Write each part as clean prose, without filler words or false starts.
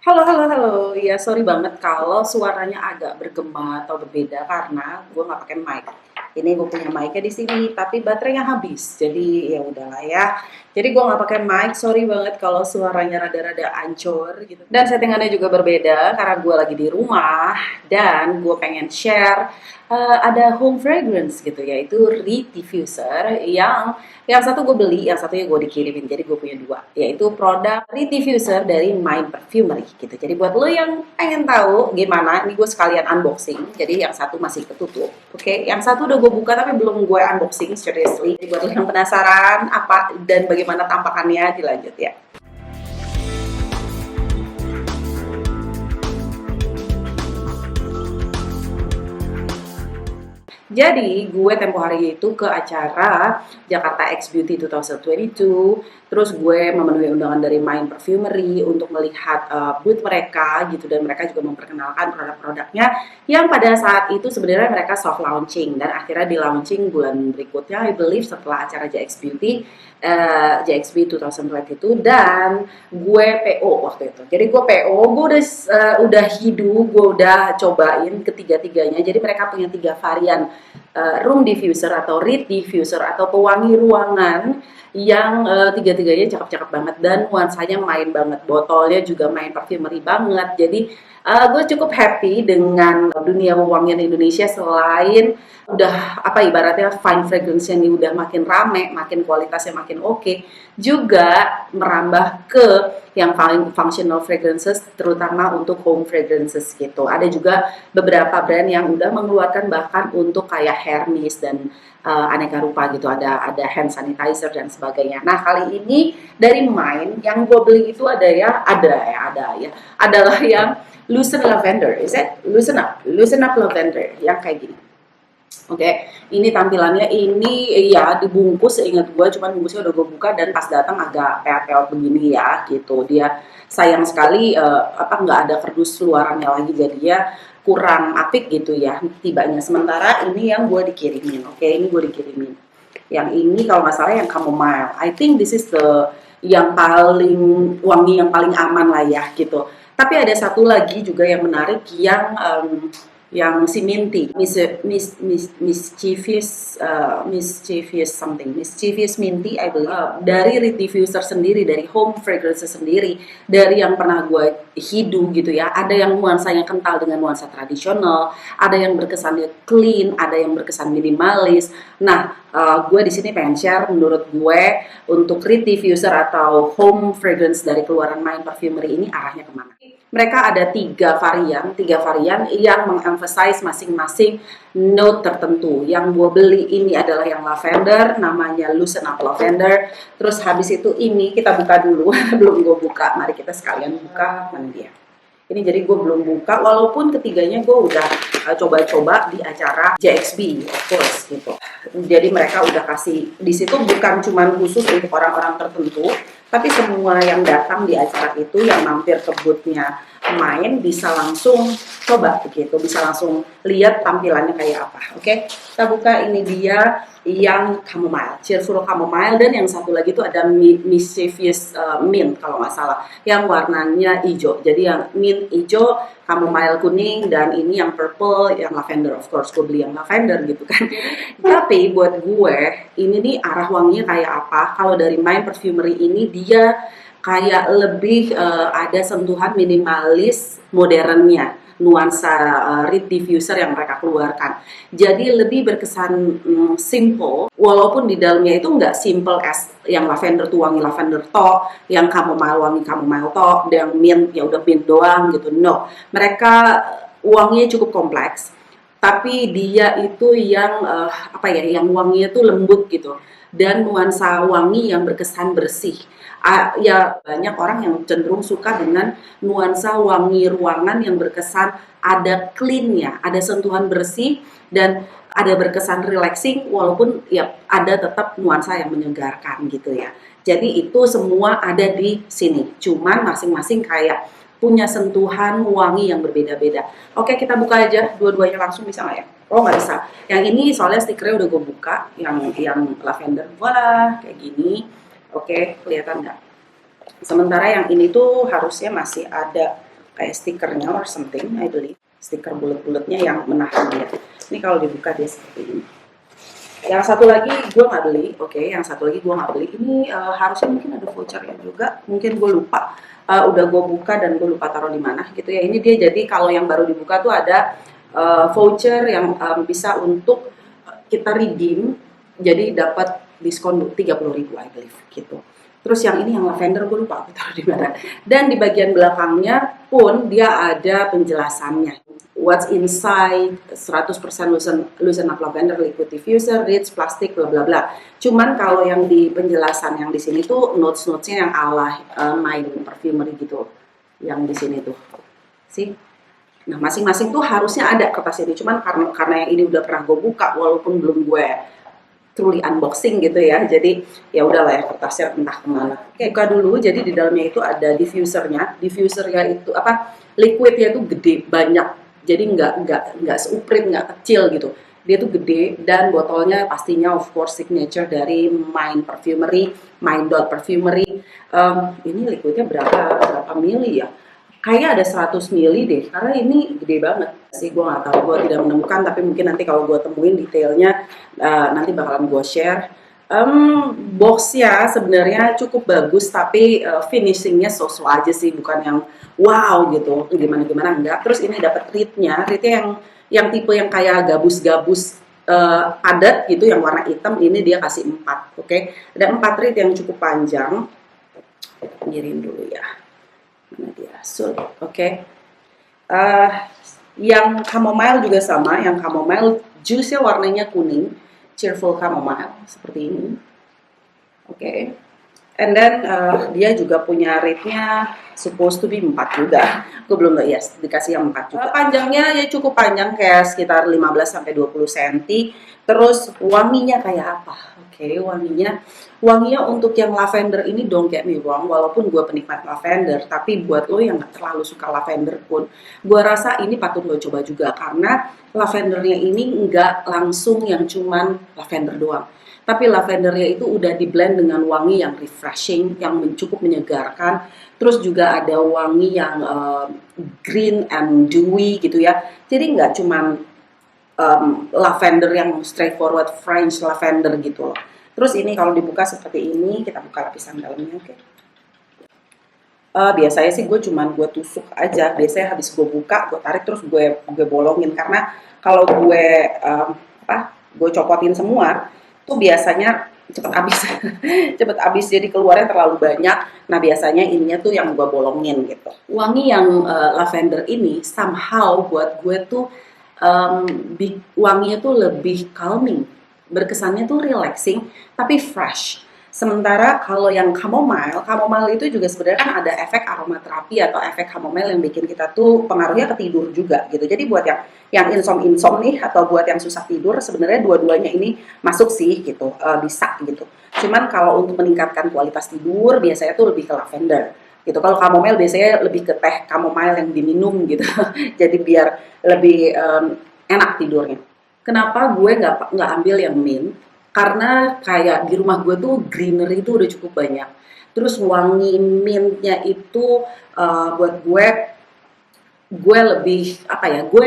Halo, halo, halo. Ya, sorry banget kalau suaranya agak bergema atau berbeda karena gue nggak pakai mic. Ini gue punya mic-nya di sini, tapi baterainya habis. Jadi ya udahlah ya. Jadi gue nggak pakai mic. Sorry banget kalau suaranya rada-rada ancur gitu. Dan settingannya juga berbeda karena gue lagi di rumah dan gue pengen share ada home fragrance gitu, yaitu Reed Diffuser yang satu gue beli, yang satunya gue dikirimin. Jadi gue punya dua, yaitu produk Diffuser dari Mind Perfumery gitu. Jadi buat lo yang pengen tahu gimana, ini gue sekalian unboxing. Jadi yang satu masih ketutup, oke? Yang satu udah gue buka tapi belum gue unboxing seriously. Jadi buat lo yang penasaran apa dan bagaimana tampakannya, dilanjut ya. Jadi gue tempo hari itu ke acara Jakarta X Beauty 2022, terus gue memenuhi undangan dari Mind Perfumery untuk melihat booth mereka gitu, dan mereka juga memperkenalkan produk-produknya yang pada saat itu sebenarnya mereka soft launching dan akhirnya di launching bulan berikutnya, I believe setelah acara JX Beauty, JXB 2022, dan gue PO waktu itu. Jadi gue PO, gue udah hidup, gue udah cobain ketiga-tiganya. Jadi mereka punya tiga varian room diffuser atau reed diffuser atau pewangi ruangan yang tiga-tiganya cakep-cakep banget dan nuansanya main banget, botolnya juga main perfumery banget. Jadi gue cukup happy dengan dunia pewangian Indonesia. Selain udah apa ibaratnya fine fragrance ini udah makin rame, makin kualitasnya makin oke, juga merambah ke yang paling functional fragrances, terutama untuk home fragrances gitu. Ada juga beberapa brand yang udah mengeluarkan bahkan untuk kayak Hermes dan aneka rupa gitu, ada hand sanitizer dan sebagainya. Nah kali ini dari Mind yang gue beli itu ada ya adalah yang Loosen Lavender, is it? Loosen up Lavender yang kayak gini. Oke, ini tampilannya ini ya dibungkus, seingat gue, cuman bungkusnya udah gue buka dan pas datang agak peot-peot begini ya gitu. Dia sayang sekali apa nggak ada kardus luarannya lagi, jadinya kurang apik gitu ya tibanya. Sementara ini yang gue dikirimin, oke, ini gue dikirimin. Yang ini kalau nggak salah yang chamomile. I think this is the yang paling wangi, yang paling aman lah ya gitu. Tapi ada satu lagi juga yang menarik yang si Minty, mischievous Minty, I believe, dari Reed Diffuser sendiri, dari home fragrance sendiri, dari yang pernah gue hidu gitu ya. Ada yang nuansanya kental dengan nuansa tradisional, ada yang berkesannya clean, ada yang berkesan minimalis. Nah, gue di sini pengen share menurut gue untuk Reed Diffuser atau home fragrance dari keluaran Mind Perfumery ini arahnya kemana. Mereka ada tiga varian yang mengemphasize masing-masing note tertentu. Yang gue beli ini adalah yang lavender, namanya Loosen Up Lavender. Terus habis itu ini kita buka dulu, belum gue buka. Mari kita sekalian buka, mana dia? Ini jadi gue belum buka, walaupun ketiganya gue udah coba-coba di acara JXB, of course gitu. Jadi mereka udah kasih di situ bukan cuma khusus untuk orang-orang tertentu, tapi semua yang datang di acara itu yang mampir ke booth-nya main bisa langsung coba begitu, bisa langsung lihat tampilannya kayak apa. Oke, kita buka, ini dia yang chamomile, cheerful chamomile, dan yang satu lagi itu ada mischievous mint kalau nggak salah, yang warnanya hijau. Jadi yang mint hijau, chamomile kuning, dan ini yang purple, yang lavender. Of course gue beli yang lavender gitu kan. Tapi buat gue ini nih arah wanginya kayak apa? Kalau dari Mind Perfumery ini dia kayak lebih ada sentuhan minimalis modernnya, nuansa Reed Diffuser yang mereka keluarkan. Jadi lebih berkesan simple, walaupun di dalamnya itu nggak simple as yang lavender tuh wangi lavender tok, yang chamomile wangi chamomile tok, yang mint ya udah mint doang gitu. No, mereka wanginya cukup kompleks, tapi dia itu yang apa ya, yang wanginya tuh lembut gitu, dan nuansa wangi yang berkesan bersih. Ya banyak orang yang cenderung suka dengan nuansa wangi ruangan yang berkesan ada clean-nya, ada sentuhan bersih, dan ada berkesan relaxing, walaupun ya ada tetap nuansa yang menyegarkan gitu ya. Jadi itu semua ada di sini, cuman masing-masing kayak punya sentuhan wangi yang berbeda-beda. Oke, kita buka aja dua-duanya langsung, bisa nggak ya? Oh, nggak bisa. Yang ini soalnya stikernya udah gue buka, yang lavender. Voila, kayak gini. Oke, kelihatan nggak? Sementara yang ini tuh harusnya masih ada kayak stikernya or something, I believe. Stiker bulat-bulatnya yang menahan dia. Ini kalau dibuka dia seperti ini. Yang satu lagi gue nggak beli, oke. Yang satu lagi gue nggak beli. Ini harusnya mungkin ada vouchernya juga. Mungkin gue lupa. Udah gue buka dan gue lupa taruh di mana gitu ya. Ini dia, jadi kalau yang baru dibuka tuh ada voucher yang bisa untuk kita redeem. Jadi dapat diskon 30.000 I believe gitu. Terus yang ini yang lavender gue lupa aku taruh di mana. Dan di bagian belakangnya pun dia ada penjelasannya. What's inside, 100% loosen up lavender liquid diffuser, rich plastic, bla bla bla. Cuman kalau yang di penjelasan yang di sini tuh notes-notesnya yang ala main perfumery gitu. Yang di sini tuh. Sih. Nah, masing-masing tuh harusnya ada kertas ini. Cuman karena yang ini udah pernah gue buka walaupun belum gue truly unboxing gitu ya, jadi ya udahlah ya, kertasnya entah kemana. Oke, buka dulu. Jadi di dalamnya itu ada diffusernya itu apa, liquidnya itu gede banyak, jadi nggak seuprit, nggak kecil gitu, dia tuh gede. Dan botolnya pastinya of course signature dari Mind Perfumery, Mind Dot Perfumery. Ini liquidnya berapa mili ya, kayaknya ada 100 mili deh, karena ini gede banget sih. Gue nggak tahu, gue tidak menemukan, tapi mungkin nanti kalau gue temuin detailnya nanti bakalan gue share. Box ya sebenarnya cukup bagus, tapi finishingnya so-so aja sih, bukan yang wow gitu, gimana enggak. Terus ini dapat reednya yang tipe yang kayak gabus-gabus padat gitu, yang warna hitam. Ini dia kasih 4, oke. Ada 4 reed yang cukup panjang. Pinggirin dulu ya. Mana dia? Oke. Yang chamomile juga sama, yang chamomile juice-nya warnanya kuning, cheerful chamomile seperti ini. Oke. And then dia juga punya rate-nya supposed to be 4 juga. Gue belum lihat, yes, dikasih yang 4 juga. Panjangnya ya cukup panjang, kayak sekitar 15 sampai 20 cm. Terus wanginya kayak apa? Oke, wanginya untuk yang lavender ini, don't get me wrong, walaupun gue penikmat lavender, tapi buat lo yang gak terlalu suka lavender pun, gue rasa ini patut lo coba juga, karena lavendernya ini nggak langsung yang cuman lavender doang, tapi lavendernya itu udah di blend dengan wangi yang refreshing, yang cukup menyegarkan. Terus juga ada wangi yang green and dewy gitu ya, jadi nggak cuman lavender yang straightforward French lavender gitu loh. Terus ini kalau dibuka seperti ini, kita buka lapisan dalamnya, oke. Biasanya sih gue tusuk aja. Biasanya habis gue buka, gue tarik terus gue bolongin, karena kalau gue copotin semua, tuh biasanya cepet habis. Cepet habis, jadi keluarnya terlalu banyak. Nah biasanya ininya tuh yang gue bolongin gitu. Wangi yang lavender ini somehow buat gue tuh wanginya tuh lebih calming, berkesannya tuh relaxing tapi fresh. Sementara kalau yang chamomile itu juga sebenarnya kan ada efek aromaterapi atau efek chamomile yang bikin kita tuh pengaruhnya ke tidur juga gitu. Jadi buat yang insom nih, atau buat yang susah tidur, sebenarnya dua-duanya ini masuk sih gitu, bisa gitu. Cuman kalau untuk meningkatkan kualitas tidur biasanya tuh lebih ke lavender gitu. Kalau chamomile biasanya lebih ke teh chamomile yang diminum gitu. Jadi biar lebih enak tidurnya. Kenapa gue nggak ambil yang mint? Karena kayak di rumah gue tuh greenery itu udah cukup banyak. Terus wangi mintnya itu buat gue lebih gue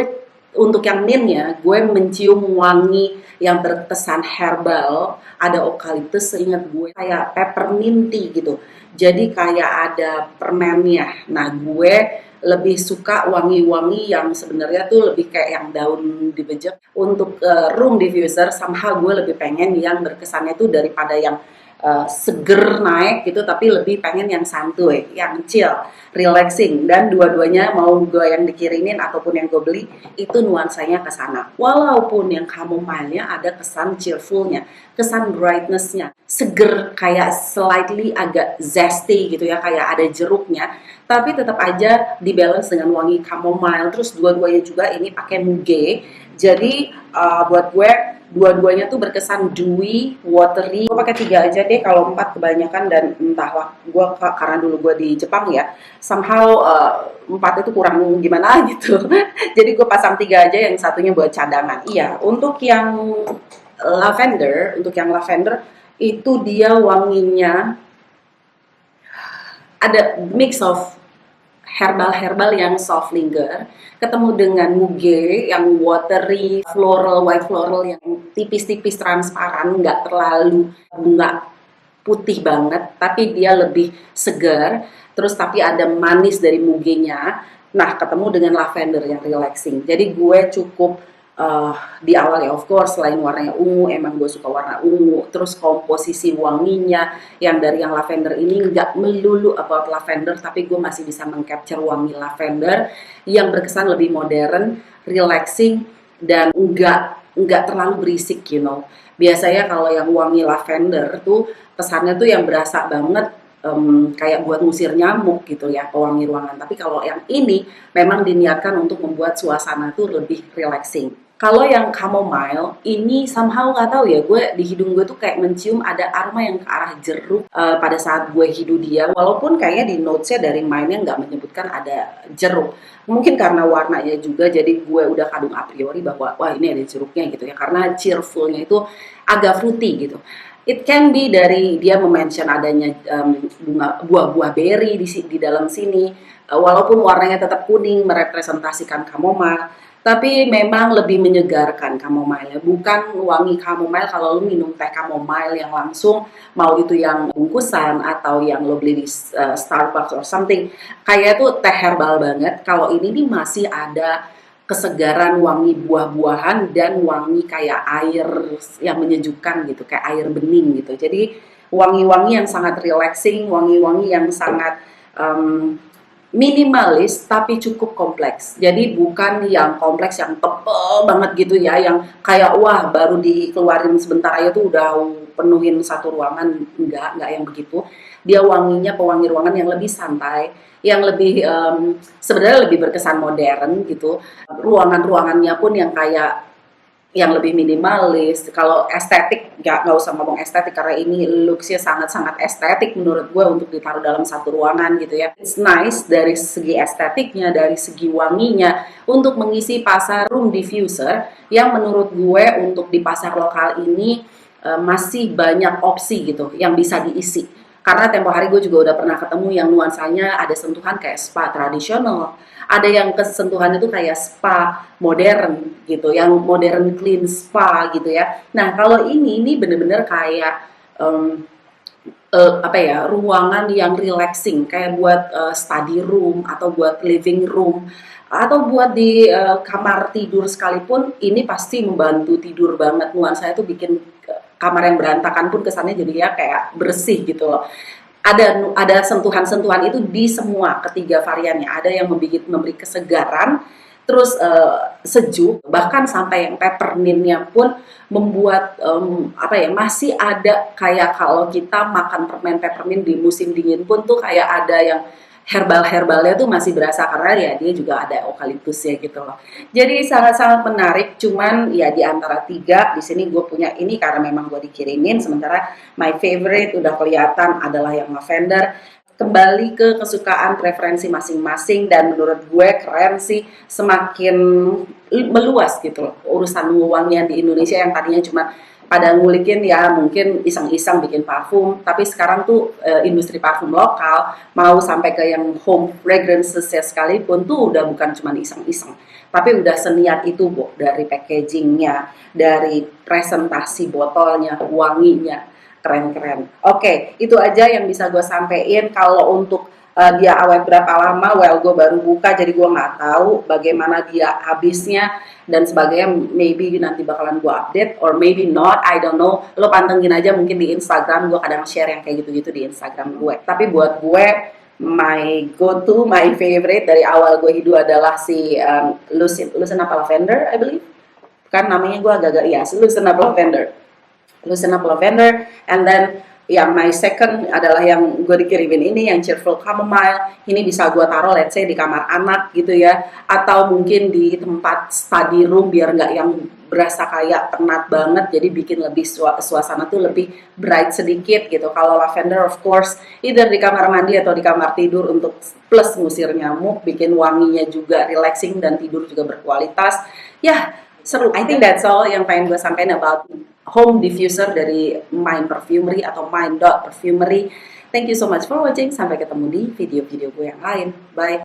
untuk yang mintnya gue mencium wangi yang berkesan herbal, ada eucalyptus, seingat gue kayak pepperminty gitu. Jadi kayak ada permennya. Nah gue lebih suka wangi-wangi yang sebenarnya tuh lebih kayak yang daun dibejek. Untuk room diffuser somehow gue lebih pengen yang berkesannya tuh daripada yang seger naik gitu, tapi lebih pengen yang santuy, yang chill, relaxing. Dan dua-duanya mau gue yang dikirimin ataupun yang gue beli itu nuansanya ke sana. Walaupun yang chamomile-nya ada kesan cheerfulnya, kesan brightness-nya, seger, kayak slightly agak zesty gitu ya, kayak ada jeruknya, tapi tetap aja dibalance dengan wangi chamomile. Terus dua-duanya juga ini pakai mugue, jadi buat gue dua-duanya tuh berkesan dewy, watery. Gue pakai 3 aja deh, kalau 4 kebanyakan. Dan entahlah, gue karena dulu gue di Jepang ya, somehow 4 itu kurang gimana gitu. Jadi gue pasang 3 aja, yang satunya buat cadangan. Iya, untuk yang lavender itu dia wanginya ada mix of herbal-herbal yang soft linger, ketemu dengan muge yang watery, floral, white floral yang tipis-tipis transparan, nggak terlalu bunga putih banget, tapi dia lebih segar. Terus tapi ada manis dari mugenya. Nah, ketemu dengan lavender yang relaxing. Jadi gue cukup di awal ya, of course, selain warnanya ungu, emang gue suka warna ungu. Terus komposisi wanginya yang dari yang lavender ini nggak melulu about lavender, tapi gue masih bisa mengcapture wangi lavender yang berkesan lebih modern, relaxing, dan nggak terlalu berisik, you know. Biasanya kalau yang wangi lavender tuh kesannya tuh yang berasa banget, kayak buat ngusir nyamuk gitu ya, pewangi ruangan. Tapi kalau yang ini memang diniatkan untuk membuat suasana tuh lebih relaxing. Kalau yang chamomile ini somehow nggak tahu ya, gue di hidung gue tuh kayak mencium ada aroma yang ke arah jeruk pada saat gue hidu dia. Walaupun kayaknya di notesnya dari mainnya nggak menyebutkan ada jeruk. Mungkin karena warnanya juga, jadi gue udah kadung a priori bahwa wah ini ada jeruknya gitu ya. Karena cheerfulnya itu agak fruity gitu. It can be dari dia mention adanya bunga buah-buah berry di dalam sini, walaupun warnanya tetap kuning merepresentasikan chamomile, tapi memang lebih menyegarkan chamomile. Bukan wangi chamomile kalau lu minum teh chamomile yang langsung, mau itu yang bungkusan atau yang lo beli di Starbucks or something, kayak itu teh herbal banget. Kalau ini nih masih ada kesegaran wangi buah-buahan dan wangi kayak air yang menyejukkan gitu, kayak air bening gitu. Jadi wangi-wangi yang sangat relaxing, wangi-wangi yang sangat minimalis tapi cukup kompleks. Jadi bukan yang kompleks yang tebel banget gitu ya, yang kayak wah baru dikeluarin sebentar aja tuh udah penuhin satu ruangan. Enggak yang begitu. Dia wanginya pewangi ruangan yang lebih santai, yang lebih sebenarnya lebih berkesan modern gitu. Ruangan-ruangannya pun yang kayak yang lebih minimalis. Kalau estetik nggak usah ngomong estetik karena ini looksnya sangat-sangat estetik menurut gue untuk ditaruh dalam satu ruangan gitu ya. It's nice dari segi estetiknya, dari segi wanginya untuk mengisi pasar room diffuser yang menurut gue untuk di pasar lokal ini masih banyak opsi gitu yang bisa diisi. Karena tempo hari gue juga udah pernah ketemu yang nuansanya ada sentuhan kayak spa tradisional, ada yang kesentuhan itu kayak spa modern gitu, yang modern clean spa gitu ya. Nah kalau ini bener-bener kayak apa ya, ruangan yang relaxing kayak buat study room atau buat living room atau buat di kamar tidur sekalipun, ini pasti membantu tidur banget. Nuansanya tuh bikin kamar yang berantakan pun kesannya jadi ya kayak bersih gitu loh. Ada sentuhan-sentuhan itu di semua ketiga variannya. Ada yang memberi kesegaran, terus sejuk, bahkan sampai yang peppermintnya pun membuat apa ya, masih ada kayak kalau kita makan permen peppermint di musim dingin pun tuh kayak ada yang herbal-herbalnya tuh masih berasa karena ya dia juga ada eukaliptusnya gitu loh. Jadi sangat-sangat menarik. Cuman ya di antara tiga di sini gue punya ini karena memang gue dikirimin. Sementara my favorite udah kelihatan adalah yang lavender. Kembali ke kesukaan preferensi masing-masing dan menurut gue keren sih, semakin meluas gitu loh urusan wangian di Indonesia yang tadinya cuma pada ngulikin ya mungkin iseng-iseng bikin parfum, tapi sekarang tuh industri parfum lokal mau sampai ke yang home fragrances ya sekalipun tuh udah bukan cuma iseng-iseng, tapi udah seniat itu Bu, dari packagingnya, dari presentasi botolnya, wanginya, keren-keren. Oke, itu aja yang bisa gue sampein. Kalau untuk dia awet berapa lama, well gue baru buka jadi gue nggak tahu bagaimana dia habisnya dan sebagainya. Maybe nanti bakalan gue update or maybe not, I don't know. Lo pantengin aja mungkin di Instagram, gue kadang share yang kayak gitu-gitu di Instagram gue. Tapi buat gue my go to, my favorite dari awal gue hidup adalah si Loosen Up Lavender, I believe. Kan namanya gue agak-agak ya, Loosen Up Lavender. Loosen Up Lavender, and then yang my second adalah yang gue dikirimin ini, yang Cheerful Chamomile. Ini bisa gue taruh let's say di kamar anak gitu ya, atau mungkin di tempat study room biar nggak yang berasa kayak penat banget, jadi bikin lebih suasana tuh lebih bright sedikit gitu. Kalau lavender of course either di kamar mandi atau di kamar tidur untuk plus ngusir nyamuk, bikin wanginya juga relaxing dan tidur juga berkualitas. Ya, seru. I think that's all yang pengen gue sampaikan about home diffuser dari Mind Perfumery atau Mind Perfumery. Thank you so much for watching. Sampai ketemu di video-video gue yang lain. Bye.